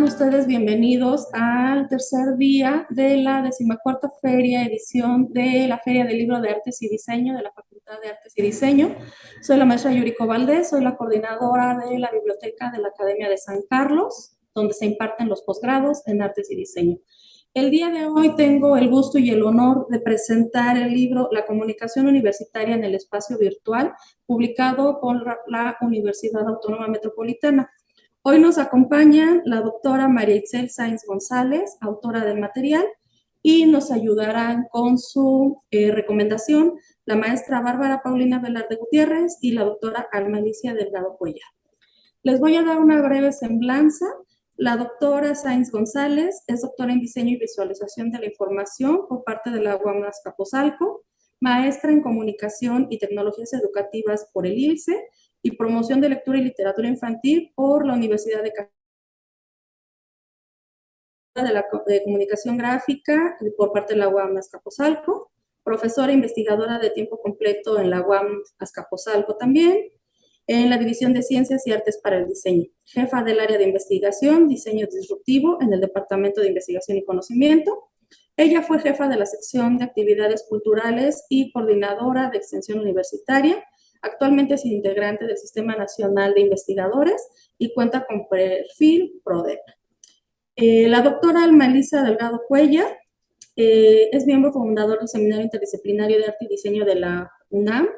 ustedes bienvenidos al tercer día de la 14ª edición de la Feria del Libro de Artes y Diseño de la Facultad de Artes y Diseño. Soy la maestra Yuriko Valdés, soy la coordinadora de la biblioteca de la Academia de San Carlos, donde se imparten los posgrados en Artes y Diseño. El día de hoy tengo el gusto y el honor de presentar el libro La comunicación universitaria en el espacio virtual, publicado por la Universidad Autónoma Metropolitana. Hoy nos acompaña la doctora María Itzel Sáenz González, autora del material, y nos ayudarán con su recomendación la maestra Bárbara Paulina Velarde Gutiérrez y la doctora Alma Alicia Delgado Cuellar. Les voy a dar una breve semblanza. La doctora Sáenz González es doctora en diseño y visualización de la información por parte de la UAM Azcapotzalco, maestra en comunicación y tecnologías educativas por el ILSE y promoción de lectura y literatura infantil por la Universidad de Comunicación Gráfica por parte de la UAM Azcapotzalco, profesora investigadora de tiempo completo en la UAM Azcapotzalco también, en la División de Ciencias y Artes para el Diseño, jefa del área de investigación, diseño disruptivo en el Departamento de Investigación y Conocimiento. Ella fue jefa de la sección de actividades culturales y coordinadora de extensión universitaria. Actualmente es integrante del Sistema Nacional de Investigadores y cuenta con perfil PRODEC. La doctora Alma Alicia Delgado Cuellar es miembro fundador del Seminario Interdisciplinario de Arte y Diseño de la UNAM,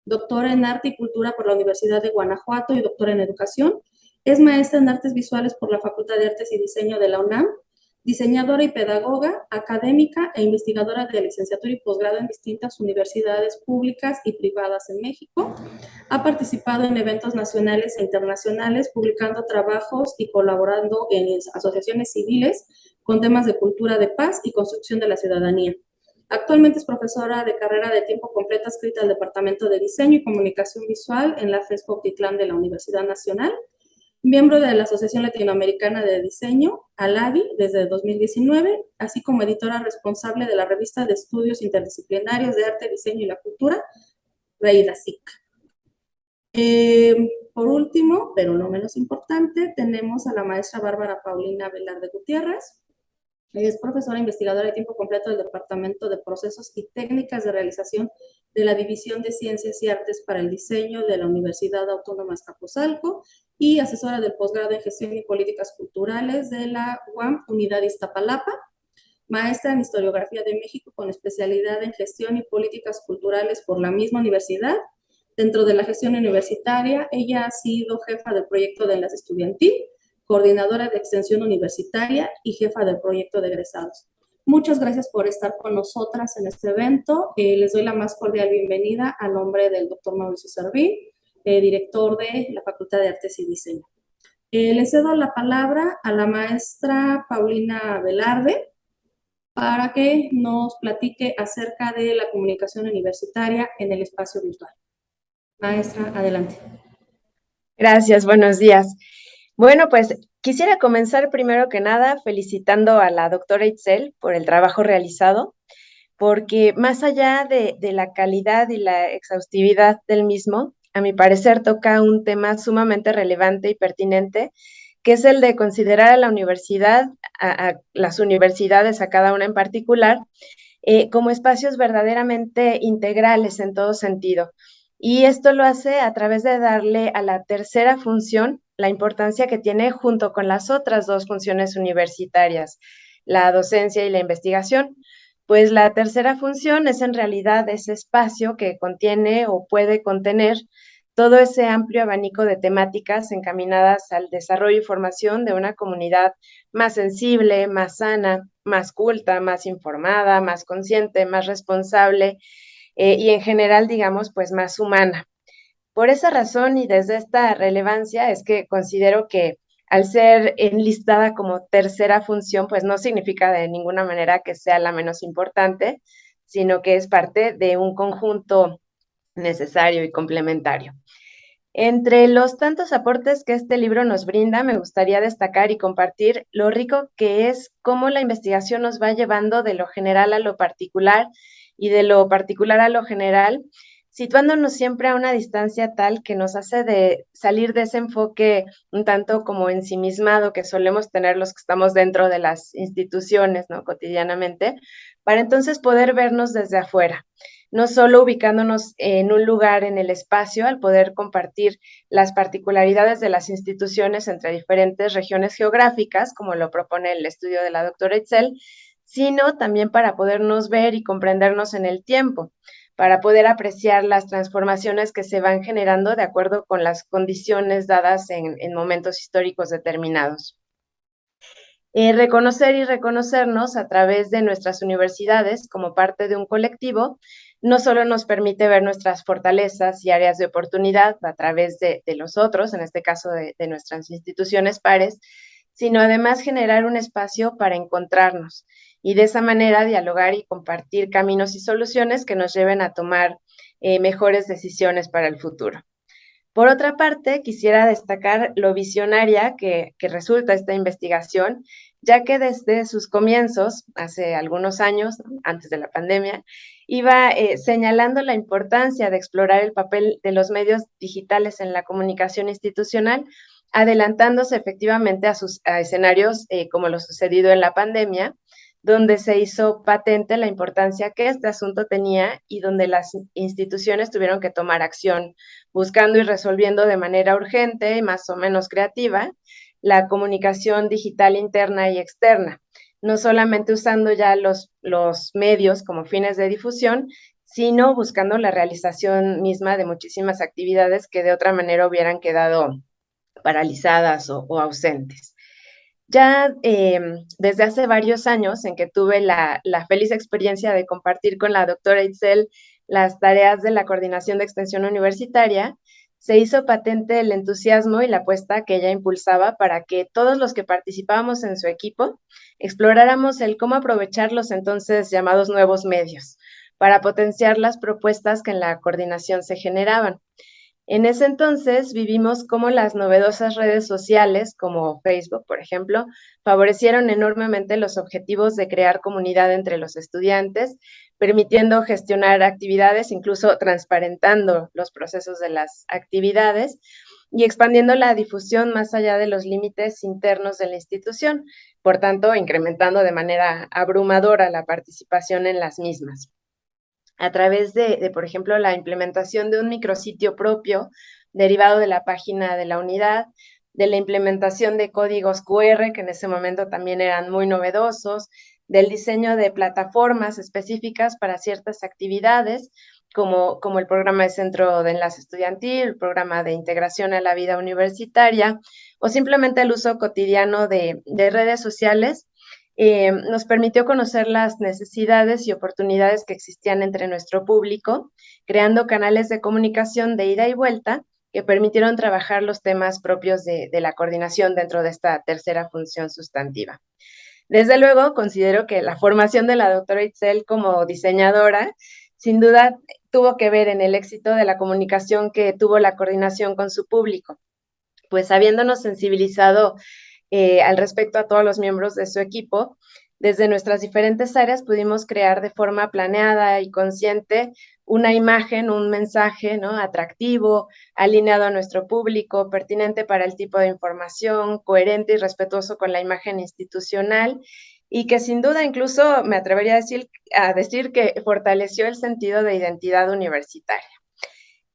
doctora en Arte y Cultura por la Universidad de Guanajuato y doctora en Educación. Es maestra en Artes Visuales por la Facultad de Artes y Diseño de la UNAM, diseñadora y pedagoga, académica e investigadora de licenciatura y posgrado en distintas universidades públicas y privadas en México. Ha participado en eventos nacionales e internacionales, publicando trabajos y colaborando en asociaciones civiles con temas de cultura de paz y construcción de la ciudadanía. Actualmente es profesora de carrera de tiempo completo adscrita al Departamento de Diseño y Comunicación Visual en la FES Cuautitlán de la Universidad Nacional, miembro de la Asociación Latinoamericana de Diseño, ALADI, desde 2019, así como editora responsable de la revista de estudios interdisciplinarios de arte, diseño y la cultura, REIDASIC. Por último, pero no menos importante, tenemos a la maestra Bárbara Paulina Velarde Gutiérrez. Es profesora investigadora de tiempo completo del Departamento de Procesos y Técnicas de Realización de la División de Ciencias y Artes para el Diseño de la Universidad Autónoma Azcapotzalco y asesora del posgrado en Gestión y Políticas Culturales de la UAM Unidad Iztapalapa, maestra en Historiografía de México con especialidad en Gestión y Políticas Culturales por la misma universidad. Dentro de la gestión universitaria, ella ha sido jefa del proyecto de enlace estudiantil, coordinadora de extensión universitaria y jefa del proyecto de egresados. Muchas gracias por estar con nosotras en este evento. Les doy la más cordial bienvenida a nombre del doctor Mauricio Servín, director de la Facultad de Artes y Diseño. Le cedo la palabra a la maestra Paulina Velarde para que nos platique acerca de la comunicación universitaria en el espacio virtual. Maestra, adelante. Gracias, buenos días. Bueno, pues quisiera comenzar primero que nada felicitando a la doctora Itzel por el trabajo realizado, porque más allá de la calidad y la exhaustividad del mismo, a mi parecer toca un tema sumamente relevante y pertinente, que es el de considerar a la universidad, a las universidades, a cada una en particular, como espacios verdaderamente integrales en todo sentido. Y esto lo hace a través de darle a la tercera función la importancia que tiene junto con las otras dos funciones universitarias, la docencia y la investigación. Pues la tercera función es en realidad ese espacio que contiene o puede contener todo ese amplio abanico de temáticas encaminadas al desarrollo y formación de una comunidad más sensible, más sana, más culta, más informada, más consciente, más responsable y en general, digamos, pues más humana. Por esa razón y desde esta relevancia es que considero que al ser enlistada como tercera función, pues no significa de ninguna manera que sea la menos importante, sino que es parte de un conjunto necesario y complementario. Entre los tantos aportes que este libro nos brinda, me gustaría destacar y compartir lo rico que es cómo la investigación nos va llevando de lo general a lo particular y de lo particular a lo general, situándonos siempre a una distancia tal que nos hace de salir de ese enfoque un tanto como ensimismado que solemos tener los que estamos dentro de las instituciones, ¿no? Cotidianamente, para entonces poder vernos desde afuera, no solo ubicándonos en un lugar en el espacio, al poder compartir las particularidades de las instituciones entre diferentes regiones geográficas, como lo propone el estudio de la doctora Itzel, sino también para podernos ver y comprendernos en el tiempo, para poder apreciar las transformaciones que se van generando de acuerdo con las condiciones dadas en momentos históricos determinados. Reconocer y reconocernos a través de nuestras universidades como parte de un colectivo no solo nos permite ver nuestras fortalezas y áreas de oportunidad a través de los otros, en este caso de nuestras instituciones pares, sino además generar un espacio para encontrarnos y de esa manera dialogar y compartir caminos y soluciones que nos lleven a tomar mejores decisiones para el futuro. Por otra parte, quisiera destacar lo visionaria que resulta esta investigación, ya que desde sus comienzos, hace algunos años, antes de la pandemia, iba señalando la importancia de explorar el papel de los medios digitales en la comunicación institucional, adelantándose efectivamente a escenarios como lo sucedido en la pandemia, donde se hizo patente la importancia que este asunto tenía y donde las instituciones tuvieron que tomar acción buscando y resolviendo de manera urgente y más o menos creativa la comunicación digital interna y externa, no solamente usando ya los medios como fines de difusión, sino buscando la realización misma de muchísimas actividades que de otra manera hubieran quedado paralizadas o ausentes. Ya desde hace varios años en que tuve la feliz experiencia de compartir con la doctora Itzel las tareas de la coordinación de extensión universitaria, se hizo patente el entusiasmo y la apuesta que ella impulsaba para que todos los que participábamos en su equipo exploráramos el cómo aprovechar los entonces llamados nuevos medios para potenciar las propuestas que en la coordinación se generaban. En ese entonces vivimos cómo las novedosas redes sociales, como Facebook, por ejemplo, favorecieron enormemente los objetivos de crear comunidad entre los estudiantes, permitiendo gestionar actividades, incluso transparentando los procesos de las actividades y expandiendo la difusión más allá de los límites internos de la institución, por tanto, incrementando de manera abrumadora la participación en las mismas a través por ejemplo, la implementación de un micrositio propio derivado de la página de la unidad, de la implementación de códigos QR, que en ese momento también eran muy novedosos, del diseño de plataformas específicas para ciertas actividades, como el programa de centro de enlace estudiantil, el programa de integración a la vida universitaria, o simplemente el uso cotidiano de redes sociales nos permitió conocer las necesidades y oportunidades que existían entre nuestro público, creando canales de comunicación de ida y vuelta que permitieron trabajar los temas propios de la coordinación dentro de esta tercera función sustantiva. Desde luego, considero que la formación de la doctora Itzel como diseñadora, sin duda, tuvo que ver en el éxito de la comunicación que tuvo la coordinación con su público, pues habiéndonos sensibilizado al respecto a todos los miembros de su equipo. Desde nuestras diferentes áreas pudimos crear de forma planeada y consciente una imagen, un mensaje, ¿no? Atractivo, alineado a nuestro público, pertinente para el tipo de información, coherente y respetuoso con la imagen institucional y que sin duda incluso me atrevería a decir que fortaleció el sentido de identidad universitaria.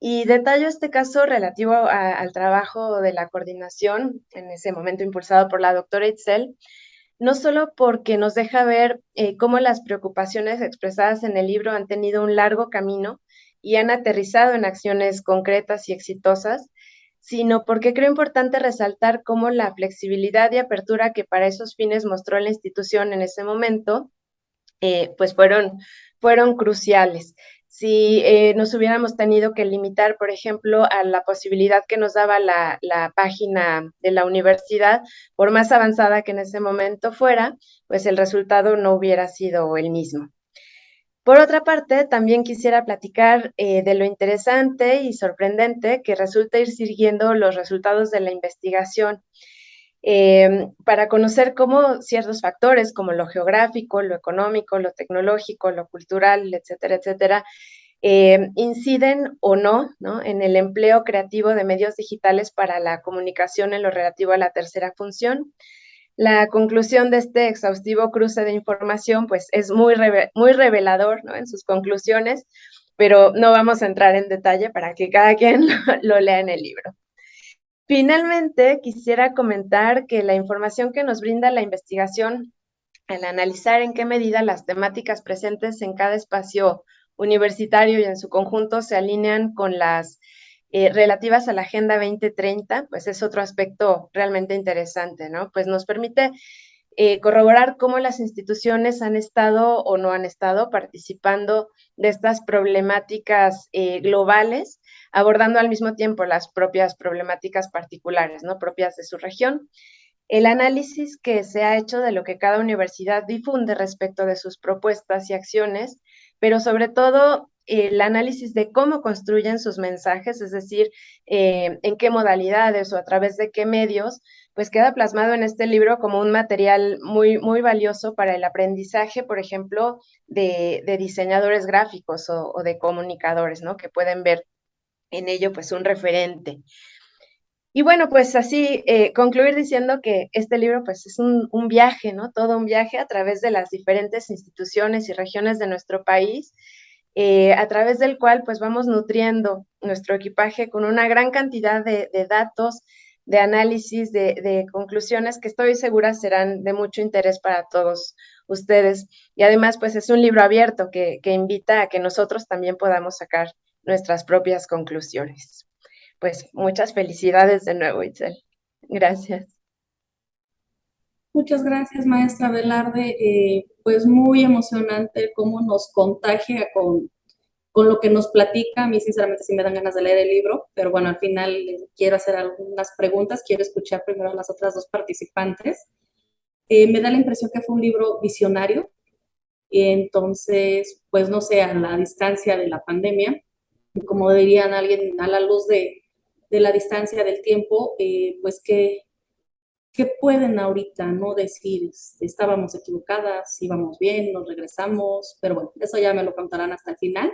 Y detallo este caso relativo al trabajo de la coordinación, en ese momento impulsado por la doctora Itzel, no solo porque nos deja ver cómo las preocupaciones expresadas en el libro han tenido un largo camino y han aterrizado en acciones concretas y exitosas, sino porque creo importante resaltar cómo la flexibilidad y apertura que para esos fines mostró la institución en ese momento, pues fueron cruciales. Si nos hubiéramos tenido que limitar, por ejemplo, a la posibilidad que nos daba la página de la universidad, por más avanzada que en ese momento fuera, pues el resultado no hubiera sido el mismo. Por otra parte, también quisiera platicar de lo interesante y sorprendente que resulta ir siguiendo los resultados de la investigación para conocer cómo ciertos factores como lo geográfico, lo económico, lo tecnológico, lo cultural, etcétera, etcétera, inciden o no, ¿no?, en el empleo creativo de medios digitales para la comunicación en lo relativo a la tercera función. La conclusión de este exhaustivo cruce de información, pues, es muy revelador, ¿no?, en sus conclusiones, pero no vamos a entrar en detalle para que cada quien lo lea en el libro. Finalmente, quisiera comentar que la información que nos brinda la investigación al analizar en qué medida las temáticas presentes en cada espacio universitario y en su conjunto se alinean con las relativas a la Agenda 2030, pues es otro aspecto realmente interesante, ¿no? Pues nos permite corroborar cómo las instituciones han estado o no han estado participando de estas problemáticas globales, abordando al mismo tiempo las propias problemáticas particulares, ¿no?, propias de su región. El análisis que se ha hecho de lo que cada universidad difunde respecto de sus propuestas y acciones, pero sobre todo el análisis de cómo construyen sus mensajes, es decir, en qué modalidades o a través de qué medios, pues queda plasmado en este libro como un material muy, muy valioso para el aprendizaje, por ejemplo, de diseñadores gráficos o de comunicadores, ¿no?, que pueden ver en ello pues un referente. Y bueno, pues así concluir diciendo que este libro pues es un viaje, ¿no? Todo un viaje a través de las diferentes instituciones y regiones de nuestro país, a través del cual pues vamos nutriendo nuestro equipaje con una gran cantidad de datos, de análisis, de conclusiones que estoy segura serán de mucho interés para todos ustedes. Y además pues es un libro abierto que invita a que nosotros también podamos sacar nuestras propias conclusiones. Pues muchas felicidades de nuevo, Itzel. Gracias. Muchas gracias, maestra Velarde. Pues muy emocionante cómo nos contagia con lo que nos platica. A mí, sinceramente, sí me dan ganas de leer el libro, pero bueno, al final quiero hacer algunas preguntas. Quiero escuchar primero a las otras dos participantes. Me da la impresión que fue un libro visionario. Entonces, pues no sé, a la distancia de la pandemia, como dirían alguien, a la luz de la distancia del tiempo, pues ¿qué pueden ahorita no decir? Estábamos equivocadas, íbamos bien, nos regresamos, pero bueno, eso ya me lo contarán hasta el final.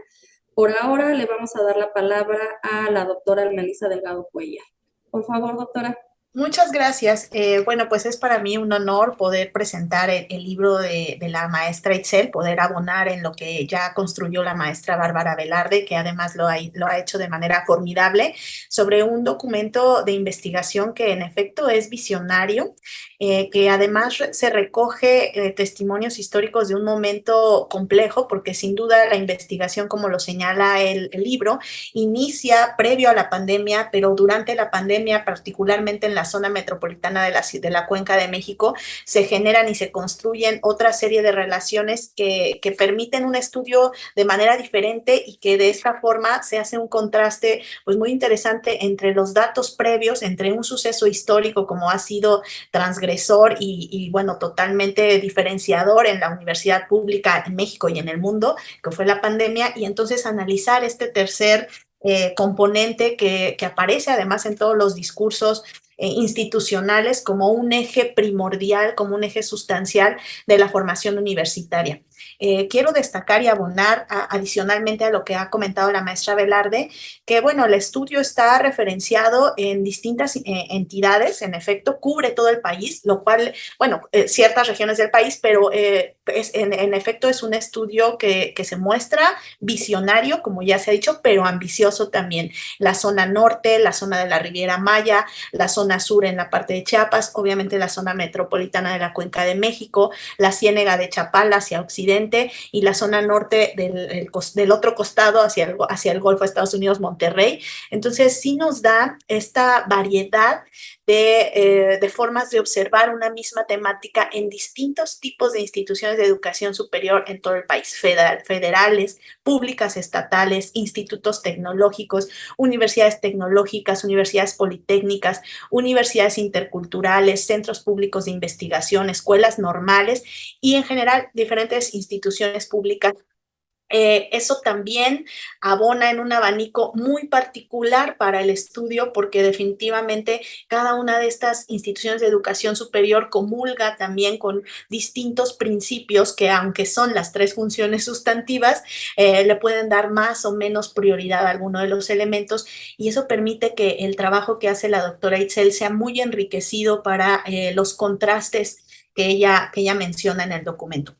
Por ahora le vamos a dar la palabra a la doctora Melissa Delgado Cuellar. Por favor, doctora. Muchas gracias. Bueno, pues es para mí un honor poder presentar el libro de la maestra Itzel, poder abonar en lo que ya construyó la maestra Bárbara Velarde, que además lo ha hecho de manera formidable, sobre un documento de investigación que en efecto es visionario, que además se recoge testimonios históricos de un momento complejo, porque sin duda la investigación, como lo señala el libro, inicia previo a la pandemia, pero durante la pandemia, particularmente en la zona metropolitana de la Cuenca de México, se generan y se construyen otra serie de relaciones que permiten un estudio de manera diferente y que de esta forma se hace un contraste pues muy interesante entre los datos previos, entre un suceso histórico como ha sido transgresor y bueno, totalmente diferenciador en la universidad pública en México y en el mundo, que fue la pandemia, y entonces analizar este tercer componente que aparece además en todos los discursos institucionales como un eje primordial, como un eje sustancial de la formación universitaria. Quiero destacar y abonar adicionalmente a lo que ha comentado la maestra Velarde, que bueno, el estudio está referenciado en distintas entidades, en efecto, cubre todo el país, lo cual, bueno, ciertas regiones del país, pero en efecto es un estudio que se muestra visionario, como ya se ha dicho, pero ambicioso también. La zona norte, la zona de la Riviera Maya, la zona sur en la parte de Chiapas, obviamente la zona metropolitana de la Cuenca de México, la Ciénega de Chapala hacia occidente y la zona norte del otro costado hacia el Golfo de Estados Unidos, Monterrey. Entonces sí nos da esta variedad de formas de observar una misma temática en distintos tipos de instituciones de educación superior en todo el país, federales, públicas, estatales, institutos tecnológicos, universidades tecnológicas, universidades politécnicas, universidades interculturales, centros públicos de investigación, escuelas normales y en general diferentes instituciones públicas Eso también abona en un abanico muy particular para el estudio, porque definitivamente cada una de estas instituciones de educación superior comulga también con distintos principios que, aunque son las tres funciones sustantivas, le pueden dar más o menos prioridad a alguno de los elementos, y eso permite que el trabajo que hace la doctora Itzel sea muy enriquecido para los contrastes que ella menciona en el documento.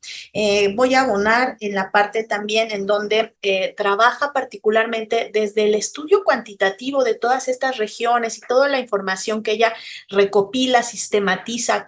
Voy a abonar en la parte también en donde trabaja particularmente desde el estudio cuantitativo de todas estas regiones y toda la información que ella recopila, sistematiza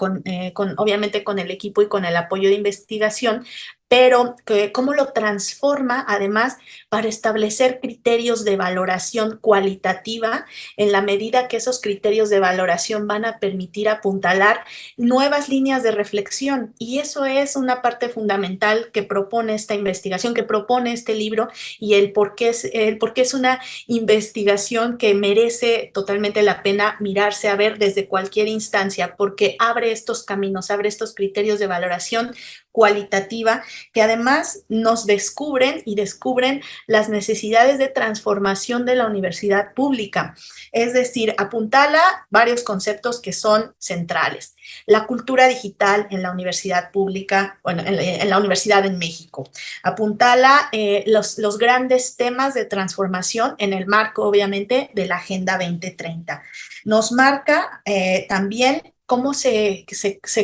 obviamente con el equipo y con el apoyo de investigación, pero cómo lo transforma además para establecer criterios de valoración cualitativa en la medida que esos criterios de valoración van a permitir apuntalar nuevas líneas de reflexión. Y eso es una parte fundamental que propone esta investigación, que propone este libro, y el por qué es una investigación que merece totalmente la pena mirarse a ver desde cualquier instancia, porque abre estos caminos, abre estos criterios de valoración cualitativa que además nos descubren las necesidades de transformación de la universidad pública. Es decir, apuntala varios conceptos que son centrales. La cultura digital en la universidad pública, bueno, en la universidad en México. Apuntala los grandes temas de transformación en el marco, obviamente, de la Agenda 2030. Nos marca también cómo se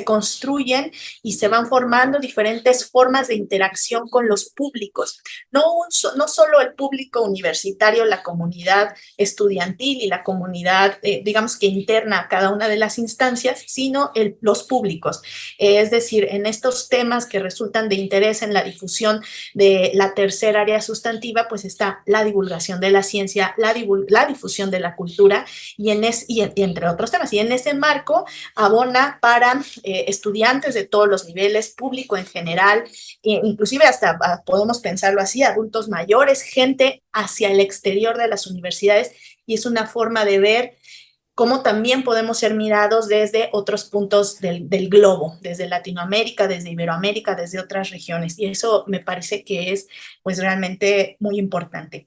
construyen y se van formando diferentes formas de interacción con los públicos. No solo el público universitario, la comunidad estudiantil y la comunidad, digamos que interna a cada una de las instancias, sino los públicos. Es decir, en estos temas que resultan de interés en la difusión de la tercera área sustantiva, pues está la divulgación de la ciencia, la difusión de la cultura y entre otros temas. Y en ese marco abona para estudiantes de todos los niveles, público en general, inclusive hasta podemos pensarlo así, adultos mayores, gente hacia el exterior de las universidades, y es una forma de ver cómo también podemos ser mirados desde otros puntos del globo, desde Latinoamérica, desde Iberoamérica, desde otras regiones, y eso me parece que es pues realmente muy importante.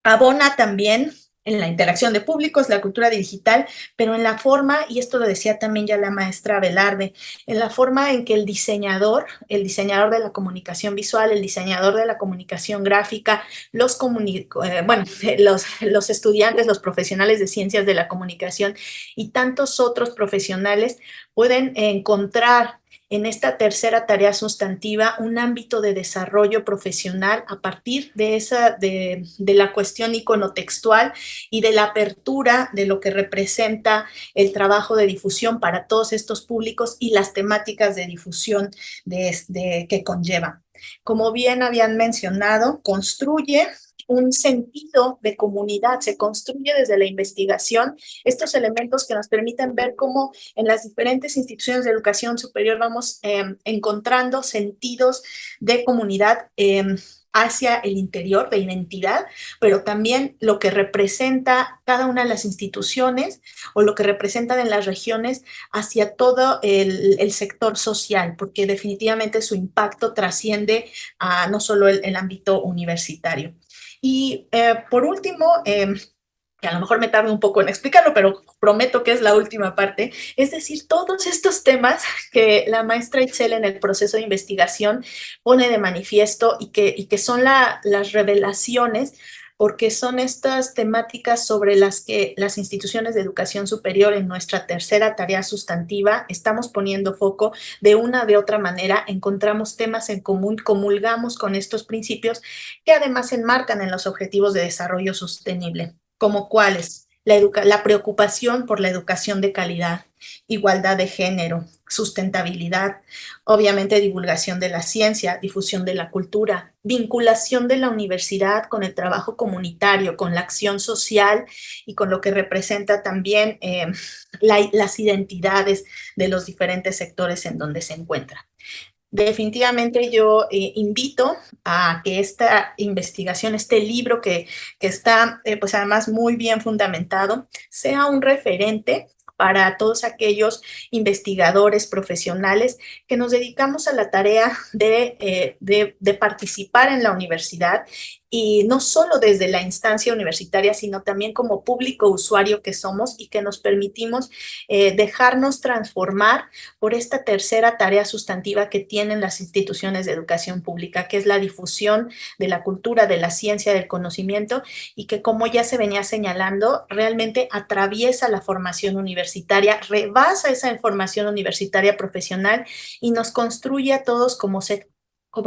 Abona también en la interacción de públicos, la cultura digital, pero en la forma, y esto lo decía también ya la maestra Velarde, en la forma en que el diseñador de la comunicación visual, el diseñador de la comunicación gráfica, los estudiantes, los profesionales de ciencias de la comunicación y tantos otros profesionales pueden encontrar en esta tercera tarea sustantiva un ámbito de desarrollo profesional a partir de la cuestión iconotextual y de la apertura de lo que representa el trabajo de difusión para todos estos públicos y las temáticas de difusión que conlleva. Como bien habían mencionado, construye un sentido de comunidad, se construye desde la investigación estos elementos que nos permiten ver cómo en las diferentes instituciones de educación superior vamos encontrando sentidos de comunidad hacia el interior, de identidad, pero también lo que representa cada una de las instituciones o lo que representan en las regiones hacia todo el sector social, porque definitivamente su impacto trasciende a no solo el ámbito universitario. Y por último, que a lo mejor me tarde un poco en explicarlo, pero prometo que es la última parte, es decir, todos estos temas que la maestra Itzel en el proceso de investigación pone de manifiesto y que son las revelaciones, porque son estas temáticas sobre las que las instituciones de educación superior en nuestra tercera tarea sustantiva estamos poniendo foco de una de otra manera, encontramos temas en común, comulgamos con estos principios que además se enmarcan en los objetivos de desarrollo sostenible, como cuáles. La preocupación por la educación de calidad, igualdad de género, sustentabilidad, obviamente divulgación de la ciencia, difusión de la cultura, vinculación de la universidad con el trabajo comunitario, con la acción social y con lo que representa también las identidades de los diferentes sectores en donde se encuentra. Definitivamente yo invito a que esta investigación, este libro que está pues además muy bien fundamentado, sea un referente para todos aquellos investigadores profesionales que nos dedicamos a la tarea de participar en la universidad, y no solo desde la instancia universitaria, sino también como público usuario que somos, y que nos permitimos dejarnos transformar por esta tercera tarea sustantiva que tienen las instituciones de educación pública, que es la difusión de la cultura, de la ciencia, del conocimiento, y que, como ya se venía señalando, realmente atraviesa la formación universitaria, rebasa esa formación universitaria profesional y nos construye a todos como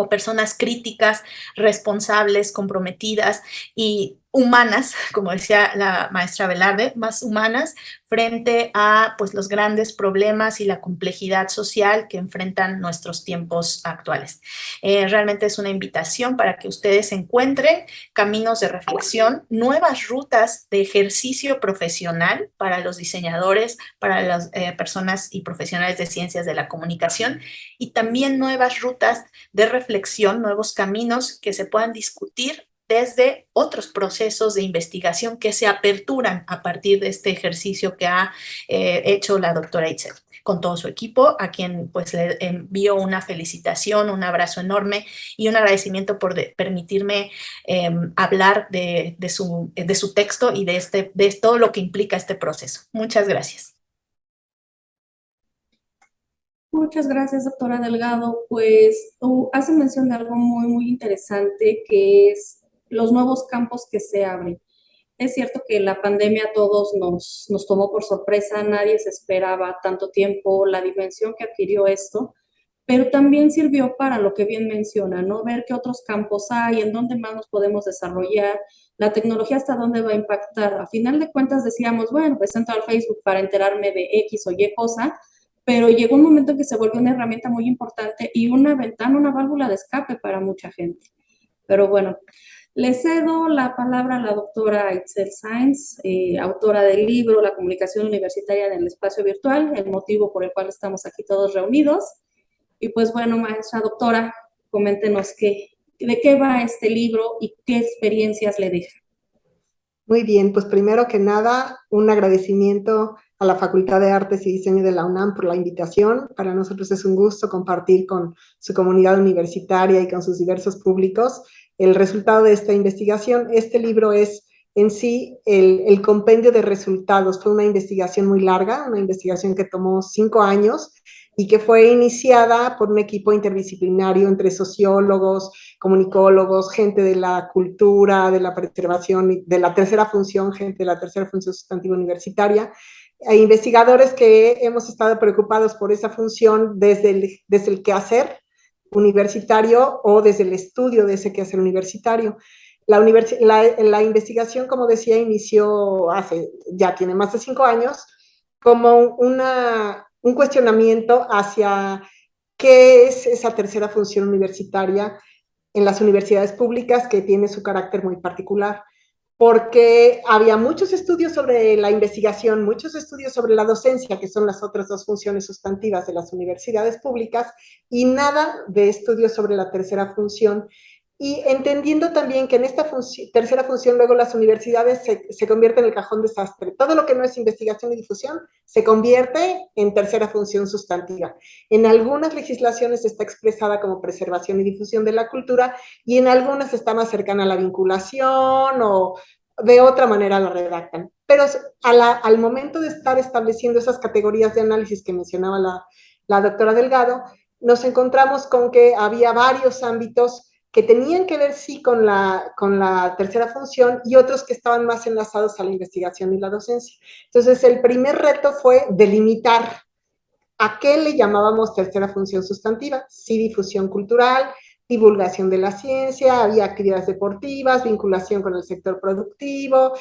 personas críticas, responsables, comprometidas y humanas, como decía la maestra Velarde, más humanas frente a, pues, los grandes problemas y la complejidad social que enfrentan nuestros tiempos actuales. Realmente es una invitación para que ustedes encuentren caminos de reflexión, nuevas rutas de ejercicio profesional para los diseñadores, para las personas y profesionales de ciencias de la comunicación, y también nuevas rutas de reflexión, nuevos caminos que se puedan discutir desde otros procesos de investigación que se aperturan a partir de este ejercicio que ha hecho la doctora Itzel con todo su equipo, a quien pues le envío una felicitación, un abrazo enorme y un agradecimiento por permitirme hablar de su texto y de todo lo que implica este proceso. Muchas gracias. Muchas gracias, doctora Delgado. Pues hace mención de algo muy, muy interesante, que es los nuevos campos que se abren. Es cierto que la pandemia a todos nos tomó por sorpresa, nadie se esperaba tanto tiempo, la dimensión que adquirió esto, pero también sirvió para lo que bien menciona, ¿no? Ver qué otros campos hay, en dónde más nos podemos desarrollar, la tecnología hasta dónde va a impactar. A final de cuentas decíamos, bueno, pues entro al Facebook para enterarme de X o Y cosa, pero llegó un momento en que se volvió una herramienta muy importante y una ventana, una válvula de escape para mucha gente. Pero bueno, le cedo la palabra a la doctora Itzel Sainz, autora del libro La comunicación universitaria en el espacio virtual, el motivo por el cual estamos aquí todos reunidos. Y pues bueno, maestra doctora, coméntenos de qué va este libro y qué experiencias le deja. Muy bien, pues primero que nada, un agradecimiento a la Facultad de Artes y Diseño de la UNAM por la invitación. Para nosotros es un gusto compartir con su comunidad universitaria y con sus diversos públicos el resultado de esta investigación. Este libro es en sí el compendio de resultados. Fue una investigación muy larga, una investigación que tomó 5 años y que fue iniciada por un equipo interdisciplinario entre sociólogos, comunicólogos, gente de la cultura, de la preservación, de la tercera función, gente de la tercera función sustantiva universitaria, e investigadores que hemos estado preocupados por esa función desde el quehacer universitario o desde el estudio de ese quehacer universitario. La investigación, como decía, inició tiene más de 5 años, como un cuestionamiento hacia qué es esa tercera función universitaria en las universidades públicas, que tiene su carácter muy particular, porque había muchos estudios sobre la investigación, muchos estudios sobre la docencia, que son las otras 2 funciones sustantivas de las universidades públicas, y nada de estudios sobre la tercera función. Y entendiendo también que en esta tercera función luego las universidades se convierten en el cajón desastre. Todo lo que no es investigación y difusión se convierte en tercera función sustantiva. En algunas legislaciones está expresada como preservación y difusión de la cultura, y en algunas está más cercana a la vinculación o de otra manera lo redactan. Pero al momento de estar estableciendo esas categorías de análisis que mencionaba la doctora Delgado, nos encontramos con que había varios ámbitos que tenían que ver sí con la tercera función y otros que estaban más enlazados a la investigación y la docencia. Entonces, el primer reto fue delimitar a qué le llamábamos tercera función sustantiva. Sí, difusión cultural, divulgación de la ciencia, había actividades deportivas, vinculación con el sector productivo,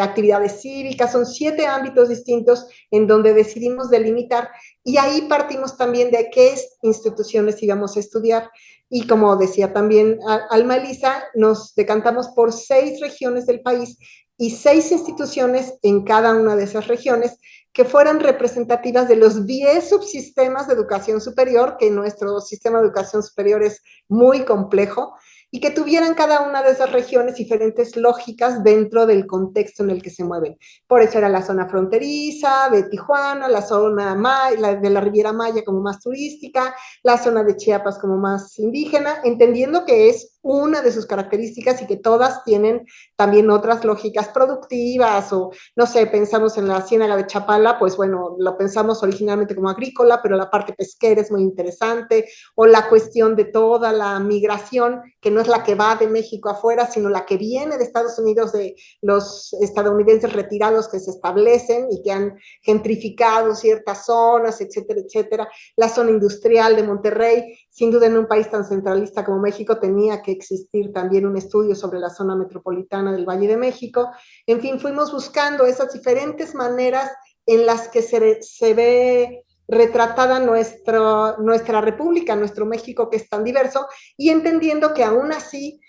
actividades cívicas, son 7 ámbitos distintos en donde decidimos delimitar, y ahí partimos también de qué instituciones íbamos a estudiar. Y como decía también Alma Elisa, nos decantamos por 6 regiones del país y 6 instituciones en cada una de esas regiones que fueran representativas de los 10 subsistemas de educación superior, que nuestro sistema de educación superior es muy complejo, y que tuvieran cada una de esas regiones diferentes lógicas dentro del contexto en el que se mueven. Por eso era la zona fronteriza de Tijuana, la zona de la Riviera Maya como más turística, la zona de Chiapas como más indígena, entendiendo que es una de sus características y que todas tienen también otras lógicas productivas, o no sé, pensamos en la Ciénaga de Chapala, pues bueno, lo pensamos originalmente como agrícola, pero la parte pesquera es muy interesante, o la cuestión de toda la migración, que no es la que va de México afuera, sino la que viene de Estados Unidos, de los estadounidenses retirados que se establecen y que han gentrificado ciertas zonas, etcétera, etcétera. La zona industrial de Monterrey, sin duda en un país tan centralista como México tenía que existir también un estudio sobre la zona metropolitana del Valle de México. En fin, fuimos buscando esas diferentes maneras en las que se ve retratada nuestra república, nuestro México que es tan diverso, y entendiendo que aún así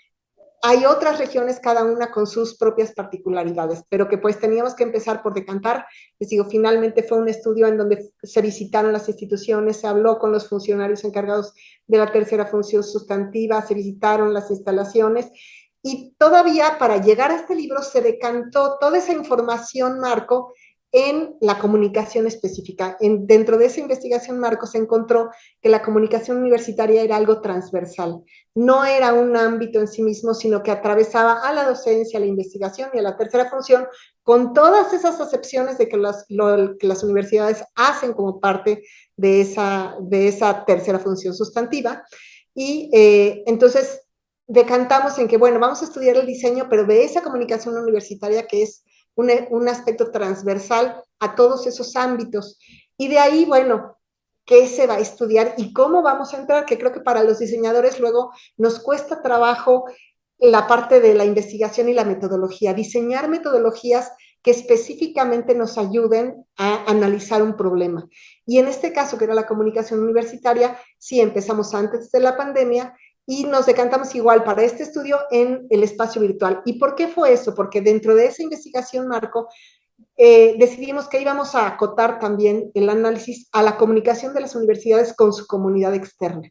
hay otras regiones, cada una con sus propias particularidades, pero que pues teníamos que empezar por decantar. Les digo, finalmente fue un estudio en donde se visitaron las instituciones, se habló con los funcionarios encargados de la tercera función sustantiva, se visitaron las instalaciones, y todavía para llegar a este libro se decantó toda esa información, Marco, en la comunicación específica. Dentro de esa investigación, Marco, se encontró que la comunicación universitaria era algo transversal. No era un ámbito en sí mismo, sino que atravesaba a la docencia, a la investigación y a la tercera función, con todas esas acepciones de que las universidades hacen como parte de esa tercera función sustantiva. Y entonces decantamos en que, bueno, vamos a estudiar el diseño, pero de esa comunicación universitaria que es un aspecto transversal a todos esos ámbitos. Y de ahí, bueno, qué se va a estudiar y cómo vamos a entrar, que creo que para los diseñadores luego nos cuesta trabajo la parte de la investigación y la metodología, diseñar metodologías que específicamente nos ayuden a analizar un problema. Y en este caso, que era la comunicación universitaria, sí empezamos antes de la pandemia y nos decantamos igual para este estudio en el espacio virtual. ¿Y por qué fue eso? Porque dentro de esa investigación, Marco, decidimos que íbamos a acotar también el análisis a la comunicación de las universidades con su comunidad externa.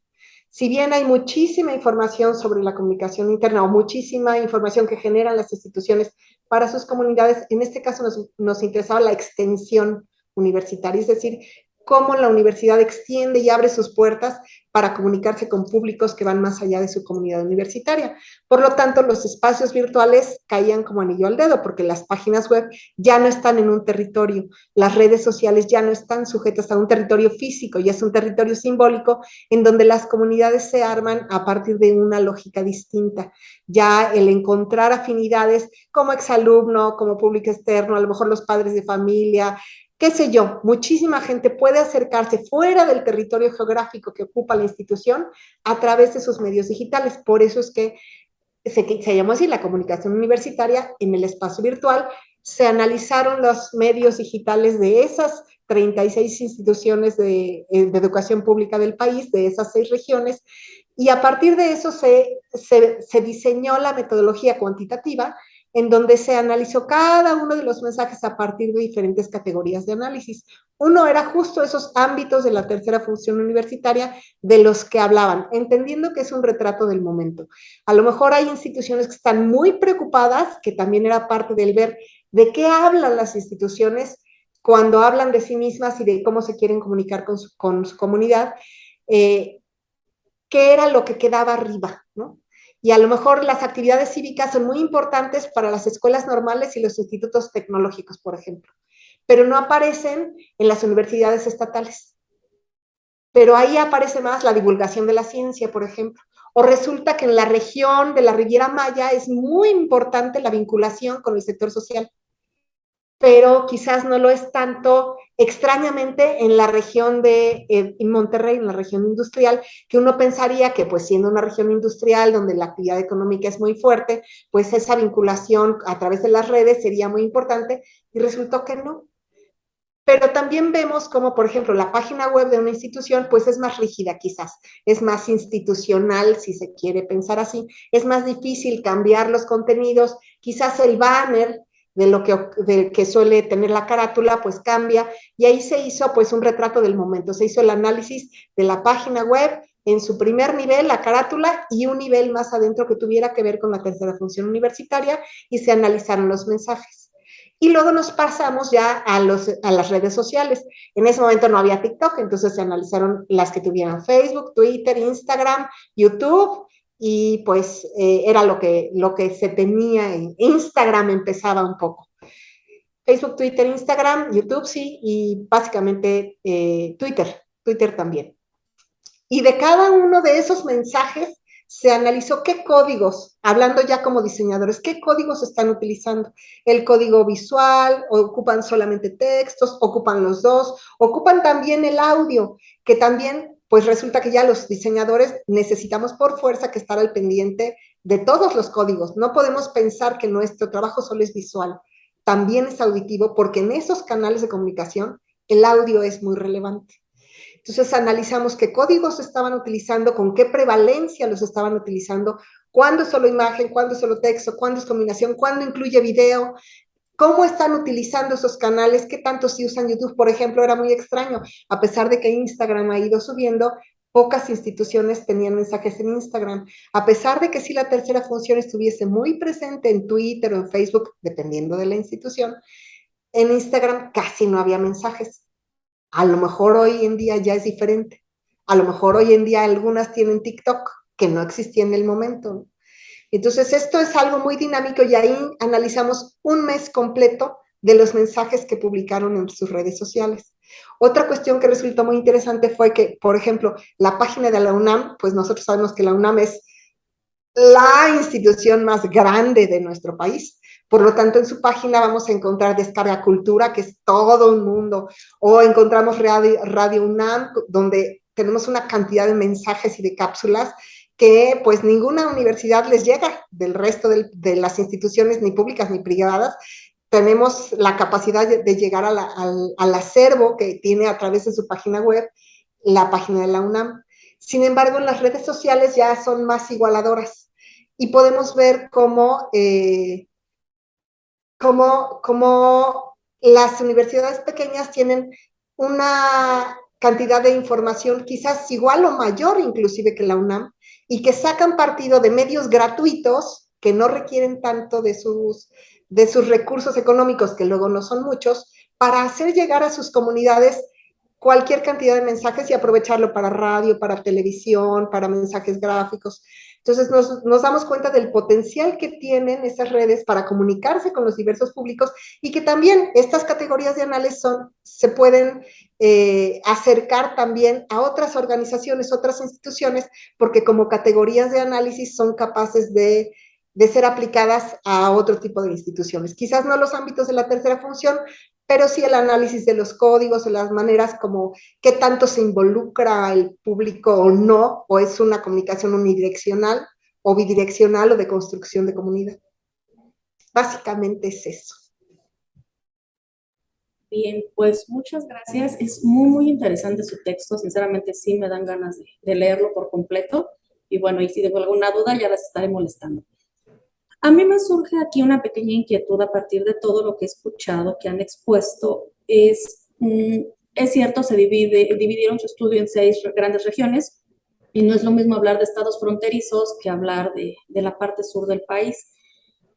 Si bien hay muchísima información sobre la comunicación interna o muchísima información que generan las instituciones para sus comunidades, en este caso nos interesaba la extensión universitaria, es decir, cómo la universidad extiende y abre sus puertas para comunicarse con públicos que van más allá de su comunidad universitaria. Por lo tanto, los espacios virtuales caían como anillo al dedo, porque las páginas web ya no están en un territorio, las redes sociales ya no están sujetas a un territorio físico, ya es un territorio simbólico en donde las comunidades se arman a partir de una lógica distinta. Ya el encontrar afinidades como exalumno, como público externo, a lo mejor los padres de familia, qué sé yo, muchísima gente puede acercarse fuera del territorio geográfico que ocupa la institución a través de sus medios digitales. Por eso es que se llamó así la comunicación universitaria en el espacio virtual. Se analizaron los medios digitales de esas 36 instituciones de educación pública del país, de esas 6 regiones, y a partir de eso se diseñó la metodología cuantitativa, en donde se analizó cada uno de los mensajes a partir de diferentes categorías de análisis. Uno era justo esos ámbitos de la tercera función universitaria de los que hablaban, entendiendo que es un retrato del momento. A lo mejor hay instituciones que están muy preocupadas, que también era parte del ver de qué hablan las instituciones cuando hablan de sí mismas y de cómo se quieren comunicar con su comunidad, qué era lo que quedaba arriba, ¿no? Y a lo mejor las actividades cívicas son muy importantes para las escuelas normales y los institutos tecnológicos, por ejemplo, pero no aparecen en las universidades estatales. Pero ahí aparece más la divulgación de la ciencia, por ejemplo. O resulta que en la región de la Riviera Maya es muy importante la vinculación con el sector social, pero quizás no lo es tanto extrañamente en la región de en Monterrey, en la región industrial, que uno pensaría que pues siendo una región industrial donde la actividad económica es muy fuerte, pues esa vinculación a través de las redes sería muy importante, y resultó que no. Pero también vemos como, por ejemplo, la página web de una institución, pues es más rígida quizás, es más institucional, si se quiere pensar así, es más difícil cambiar los contenidos, quizás el banner del que suele tener la carátula, pues cambia, y ahí se hizo pues un retrato del momento, se hizo el análisis de la página web en su primer nivel, la carátula, y un nivel más adentro que tuviera que ver con la tercera función universitaria, y se analizaron los mensajes. Y luego nos pasamos ya a las redes sociales. En ese momento no había TikTok, entonces se analizaron las que tuvieran Facebook, Twitter, Instagram, YouTube, y pues era lo que se tenía. En Instagram empezaba un poco. Facebook, Twitter, Instagram, YouTube sí, y básicamente Twitter también. Y de cada uno de esos mensajes se analizó qué códigos, hablando ya como diseñadores, qué códigos están utilizando. El código visual, ocupan solamente textos, ocupan los dos, ocupan también el audio, que también, pues resulta que ya los diseñadores necesitamos por fuerza que estar al pendiente de todos los códigos. No podemos pensar que nuestro trabajo solo es visual, también es auditivo, porque en esos canales de comunicación el audio es muy relevante. Entonces analizamos qué códigos estaban utilizando, con qué prevalencia los estaban utilizando, cuándo es solo imagen, cuándo es solo texto, cuándo es combinación, cuándo incluye video, cómo están utilizando esos canales, qué tanto sí usan YouTube, por ejemplo. Era muy extraño, a pesar de que Instagram ha ido subiendo, pocas instituciones tenían mensajes en Instagram, a pesar de que sí la tercera función estuviese muy presente en Twitter o en Facebook, dependiendo de la institución. En Instagram casi no había mensajes. A lo mejor hoy en día ya es diferente. A lo mejor hoy en día algunas tienen TikTok, que no existía en el momento. Entonces, esto es algo muy dinámico, y ahí analizamos un mes completo de los mensajes que publicaron en sus redes sociales. Otra cuestión que resultó muy interesante fue que, por ejemplo, la página de la UNAM, pues nosotros sabemos que la UNAM es la institución más grande de nuestro país. Por lo tanto, en su página vamos a encontrar Descarga Cultura, que es todo un mundo, o encontramos Radio UNAM, donde tenemos una cantidad de mensajes y de cápsulas que pues ninguna universidad les llega del resto de las instituciones, ni públicas ni privadas. Tenemos la capacidad de llegar al acervo que tiene a través de su página web la página de la UNAM. Sin embargo, en las redes sociales ya son más igualadoras, y podemos ver cómo las universidades pequeñas tienen una cantidad de información quizás igual o mayor inclusive que la UNAM, y que sacan partido de medios gratuitos que no requieren tanto de sus recursos económicos, que luego no son muchos, para hacer llegar a sus comunidades cualquier cantidad de mensajes y aprovecharlo para radio, para televisión, para mensajes gráficos. Entonces nos damos cuenta del potencial que tienen esas redes para comunicarse con los diversos públicos, y que también estas categorías de análisis se pueden acercar también a otras organizaciones, otras instituciones, porque como categorías de análisis son capaces de ser aplicadas a otro tipo de instituciones. Quizás no los ámbitos de la tercera función, pero sí el análisis de los códigos, de las maneras como qué tanto se involucra el público o no, o es una comunicación unidireccional o bidireccional o de construcción de comunidad. Básicamente es eso. Bien, pues muchas gracias. Es muy, muy interesante su texto. Sinceramente, sí me dan ganas de leerlo por completo. Y bueno, y si tengo alguna duda, ya las estaré molestando. A mí me surge aquí una pequeña inquietud a partir de todo lo que he escuchado, que han expuesto. Es cierto, dividieron su estudio en 6 grandes regiones, y no es lo mismo hablar de estados fronterizos que hablar de la parte sur del país.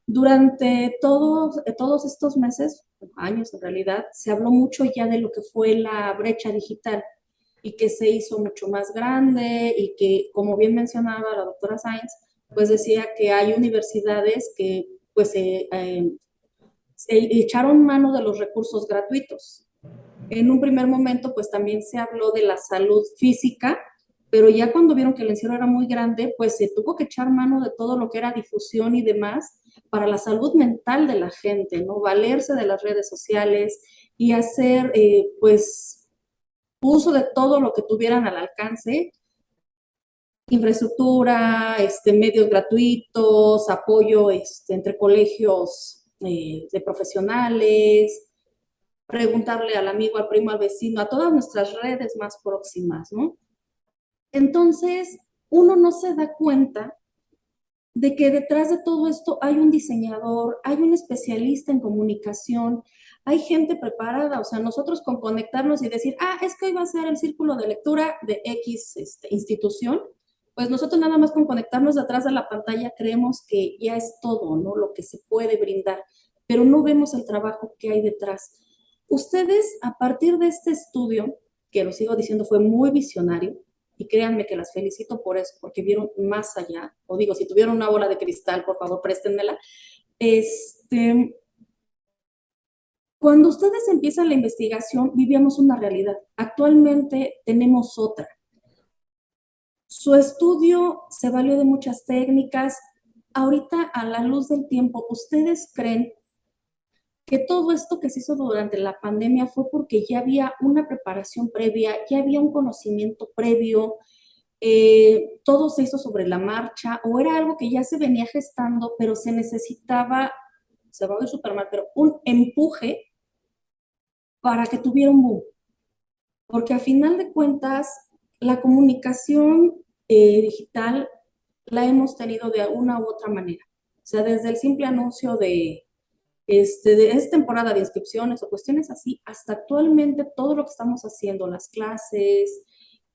Durante todos estos meses, años en realidad, se habló mucho ya de lo que fue la brecha digital, y que se hizo mucho más grande, y que, como bien mencionaba la doctora Sáenz, pues decía que hay universidades que pues se echaron mano de los recursos gratuitos. En un primer momento pues también se habló de la salud física, pero ya cuando vieron que el encierro era muy grande, pues se tuvo que echar mano de todo lo que era difusión y demás para la salud mental de la gente, ¿no? Valerse de las redes sociales y hacer pues uso de todo lo que tuvieran al alcance: infraestructura, medios gratuitos, apoyo entre colegios de profesionales, preguntarle al amigo, al primo, al vecino, a todas nuestras redes más próximas, ¿no? Entonces, uno no se da cuenta de que detrás de todo esto hay un diseñador, hay un especialista en comunicación, hay gente preparada, o sea, nosotros con conectarnos y decir, es que hoy va a ser el círculo de lectura de X institución, pues nosotros nada más con conectarnos detrás de la pantalla creemos que ya es todo, ¿no? Lo que se puede brindar, pero no vemos el trabajo que hay detrás. Ustedes, a partir de este estudio, que lo sigo diciendo, fue muy visionario, y créanme que las felicito por eso, porque vieron más allá, o digo, si tuvieron una bola de cristal, por favor, préstenmela. Cuando ustedes empiezan la investigación, vivíamos una realidad. Actualmente tenemos otra. Su estudio se valió de muchas técnicas. Ahorita, a la luz del tiempo, ¿ustedes creen que todo esto que se hizo durante la pandemia fue porque ya había una preparación previa, ya había un conocimiento previo, todo se hizo sobre la marcha, o era algo que ya se venía gestando, pero se necesitaba, se va a ver súper mal, pero un empuje para que tuviera un boom? Porque a final de cuentas, la comunicación digital la hemos tenido de alguna u otra manera. O sea, desde el simple anuncio es temporada de inscripciones o cuestiones así, hasta actualmente todo lo que estamos haciendo, las clases,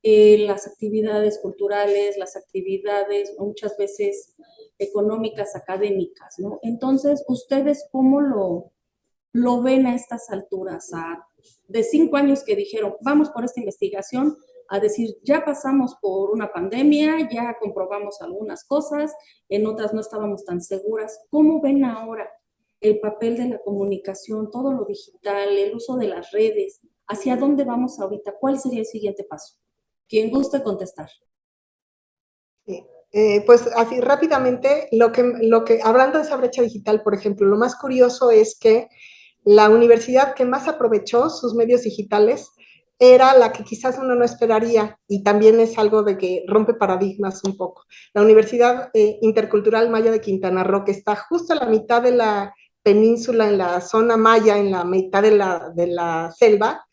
las actividades culturales, las actividades muchas veces económicas, académicas, ¿no? Entonces, ¿ustedes cómo lo ven a estas alturas? De 5 años que dijeron, vamos por esta investigación, a decir, ya pasamos por una pandemia, ya comprobamos algunas cosas, en otras no estábamos tan seguras. ¿Cómo ven ahora el papel de la comunicación, todo lo digital, el uso de las redes? ¿Hacia dónde vamos ahorita? ¿Cuál sería el siguiente paso? Quien guste contestar. Sí. Pues así rápidamente, hablando de esa brecha digital, por ejemplo, lo más curioso es que la universidad que más aprovechó sus medios digitales era la que quizás uno no esperaría, y también es algo de que rompe paradigmas un poco. La Universidad Intercultural Maya de Quintana Roo, que está justo a la mitad de la península, en la zona maya, en la mitad de la selva,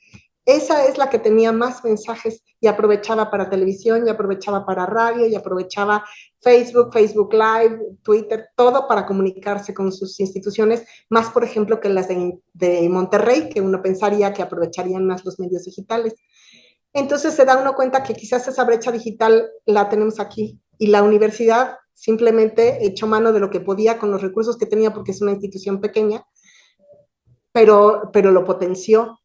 esa es la que tenía más mensajes y aprovechaba para televisión, y aprovechaba para radio, y aprovechaba Facebook, Facebook Live, Twitter, todo para comunicarse con sus instituciones, más por ejemplo que las de Monterrey, que uno pensaría que aprovecharían más los medios digitales. Entonces se da uno cuenta que quizás esa brecha digital la tenemos aquí, y la universidad simplemente echó mano de lo que podía con los recursos que tenía, porque es una institución pequeña, pero lo potenció.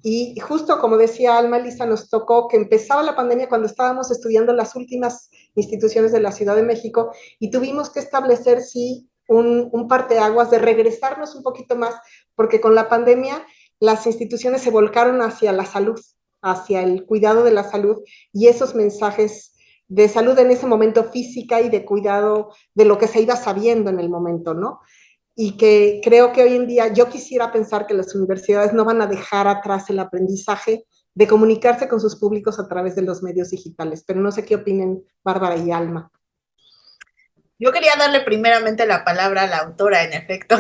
Y justo como decía Alma Elisa, nos tocó que empezaba la pandemia cuando estábamos estudiando las últimas instituciones de la Ciudad de México, y tuvimos que establecer, sí, un parteaguas de regresarnos un poquito más, porque con la pandemia las instituciones se volcaron hacia la salud, hacia el cuidado de la salud, y esos mensajes de salud en ese momento física y de cuidado de lo que se iba sabiendo en el momento, ¿no? Y que creo que hoy en día yo quisiera pensar que las universidades no van a dejar atrás el aprendizaje de comunicarse con sus públicos a través de los medios digitales, pero no sé qué opinen Bárbara y Alma. Yo quería darle primeramente la palabra a la autora, en efecto.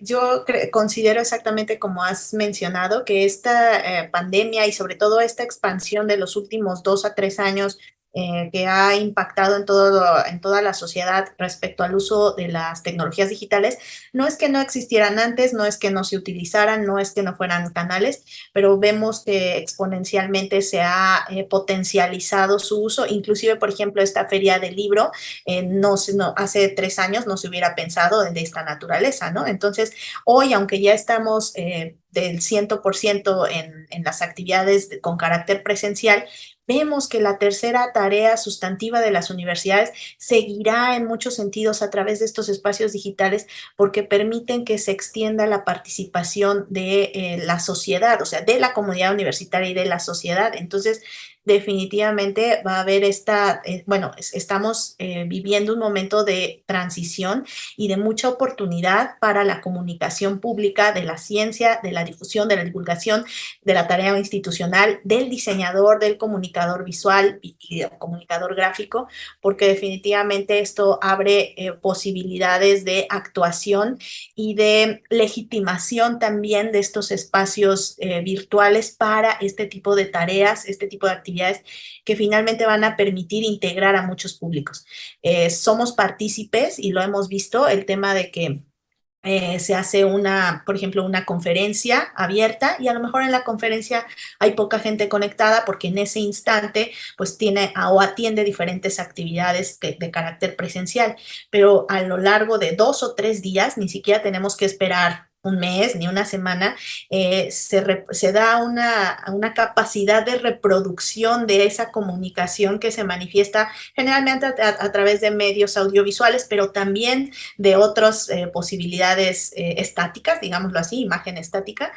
Yo considero exactamente como has mencionado que esta pandemia y sobre todo esta expansión de los últimos 2 a 3 años que ha impactado en toda la sociedad respecto al uso de las tecnologías digitales, no es que no existieran antes, no es que no se utilizaran, no es que no fueran canales, pero vemos que exponencialmente se ha potencializado su uso. Inclusive, por ejemplo, esta feria del libro, hace 3 años no se hubiera pensado de esta naturaleza, ¿no? Entonces, hoy, aunque ya estamos del 100% en las actividades con carácter presencial, vemos que la tercera tarea sustantiva de las universidades seguirá en muchos sentidos a través de estos espacios digitales, porque permiten que se extienda la participación de la sociedad, o sea, de la comunidad universitaria y de la sociedad. Entonces, definitivamente va a haber estamos viviendo un momento de transición y de mucha oportunidad para la comunicación pública de la ciencia, de la difusión, de la divulgación, de la tarea institucional, del diseñador, del comunicador visual y del comunicador gráfico, porque definitivamente esto abre posibilidades de actuación y de legitimación también de estos espacios virtuales para este tipo de tareas, este tipo de actividades que finalmente van a permitir integrar a muchos públicos. Somos partícipes y lo hemos visto, el tema de que se hace por ejemplo, una conferencia abierta y a lo mejor en la conferencia hay poca gente conectada porque en ese instante pues tiene o atiende diferentes actividades de carácter presencial, pero a lo largo de 2 o 3 días, ni siquiera tenemos que esperar un mes ni una semana, se da una capacidad de reproducción de esa comunicación que se manifiesta generalmente a través de medios audiovisuales, pero también de otras posibilidades estáticas, digámoslo así, imagen estática,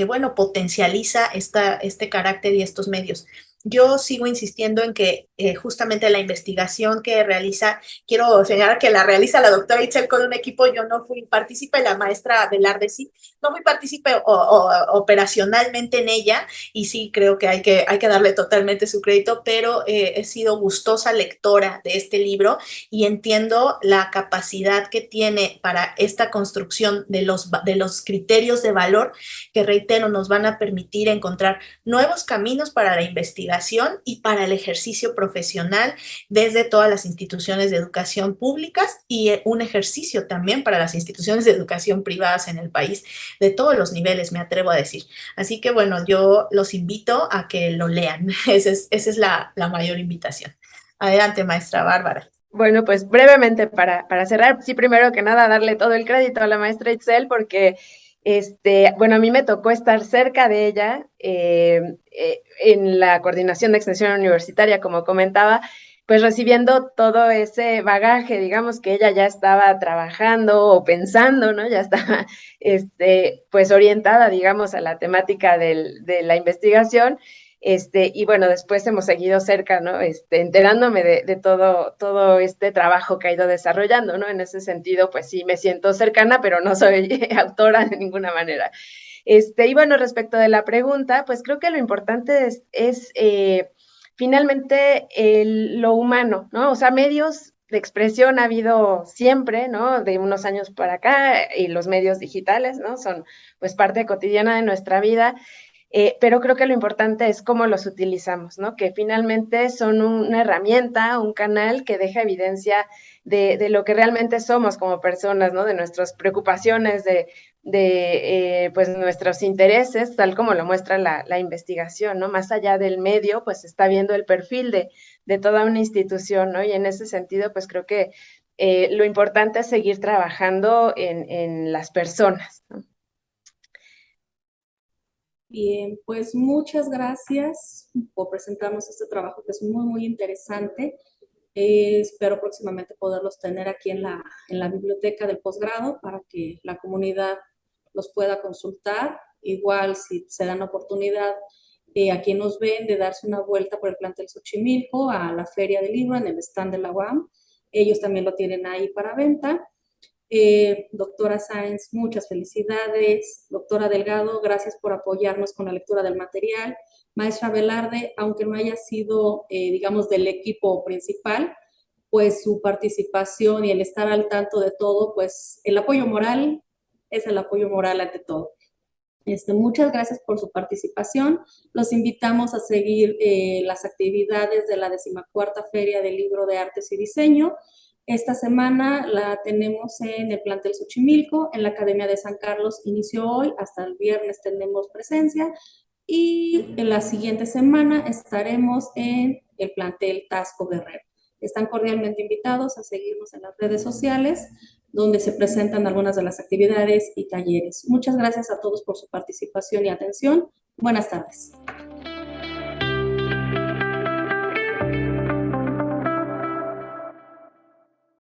bueno, potencializa este carácter y estos medios. Yo sigo insistiendo en que justamente la investigación que realiza, quiero señalar que la realiza la doctora Itzel con un equipo, yo no fui partícipe, la maestra Velarde sí, no fui partícipe operacionalmente en ella, y sí creo que hay que darle totalmente su crédito, pero he sido gustosa lectora de este libro y entiendo la capacidad que tiene para esta construcción de los criterios de valor que, reitero, nos van a permitir encontrar nuevos caminos para la investigación y para el ejercicio profesional desde todas las instituciones de educación públicas y un ejercicio también para las instituciones de educación privadas en el país, de todos los niveles, me atrevo a decir. Así que bueno, yo los invito a que lo lean. Esa es la mayor invitación. Adelante, maestra Bárbara. Bueno, pues brevemente para cerrar, sí, primero que nada, darle todo el crédito a la maestra Itzel porque, bueno, a mí me tocó estar cerca de ella en la coordinación de extensión universitaria, como comentaba, pues recibiendo todo ese bagaje, digamos, que ella ya estaba trabajando o pensando, ¿no? Ya estaba, pues orientada, digamos, a la temática de la investigación. Y bueno, después hemos seguido cerca, ¿no? Enterándome de todo este trabajo que ha ido desarrollando, ¿no? En ese sentido, pues sí, me siento cercana, pero no soy autora de ninguna manera. Y bueno, respecto de la pregunta, pues creo que lo importante es finalmente lo humano, ¿no? O sea, medios de expresión ha habido siempre, ¿no? De unos años para acá, y los medios digitales, ¿no? Son pues parte cotidiana de nuestra vida. Pero creo que lo importante es cómo los utilizamos, ¿no? Que finalmente son una herramienta, un canal que deja evidencia de lo que realmente somos como personas, ¿no? De nuestras preocupaciones, pues nuestros intereses, tal como lo muestra la investigación, ¿no? Más allá del medio, pues está viendo el perfil de toda una institución, ¿no? Y en ese sentido, pues creo que lo importante es seguir trabajando en las personas, ¿no? Bien, pues muchas gracias por presentarnos este trabajo que es muy, muy interesante. Espero próximamente poderlos tener aquí en la biblioteca del posgrado para que la comunidad los pueda consultar. Igual, si se dan la oportunidad a quien nos ven de darse una vuelta por el plantel Xochimilco a la Feria del Libro en el stand de la UAM, ellos también lo tienen ahí para venta. Doctora Sáenz, muchas felicidades. Doctora Delgado, gracias por apoyarnos con la lectura del material. Maestra Velarde, aunque no haya sido, digamos, del equipo principal, pues su participación y el estar al tanto de todo, pues el apoyo moral es el apoyo moral ante todo. Muchas gracias por su participación. Los invitamos a seguir las actividades de la 14ª Feria del Libro de Artes y Diseño. Esta semana la tenemos en el plantel Xochimilco, en la Academia de San Carlos inició hoy, hasta el viernes tenemos presencia, y en la siguiente semana estaremos en el plantel Tasco Guerrero. Están cordialmente invitados a seguirnos en las redes sociales, donde se presentan algunas de las actividades y talleres. Muchas gracias a todos por su participación y atención. Buenas tardes.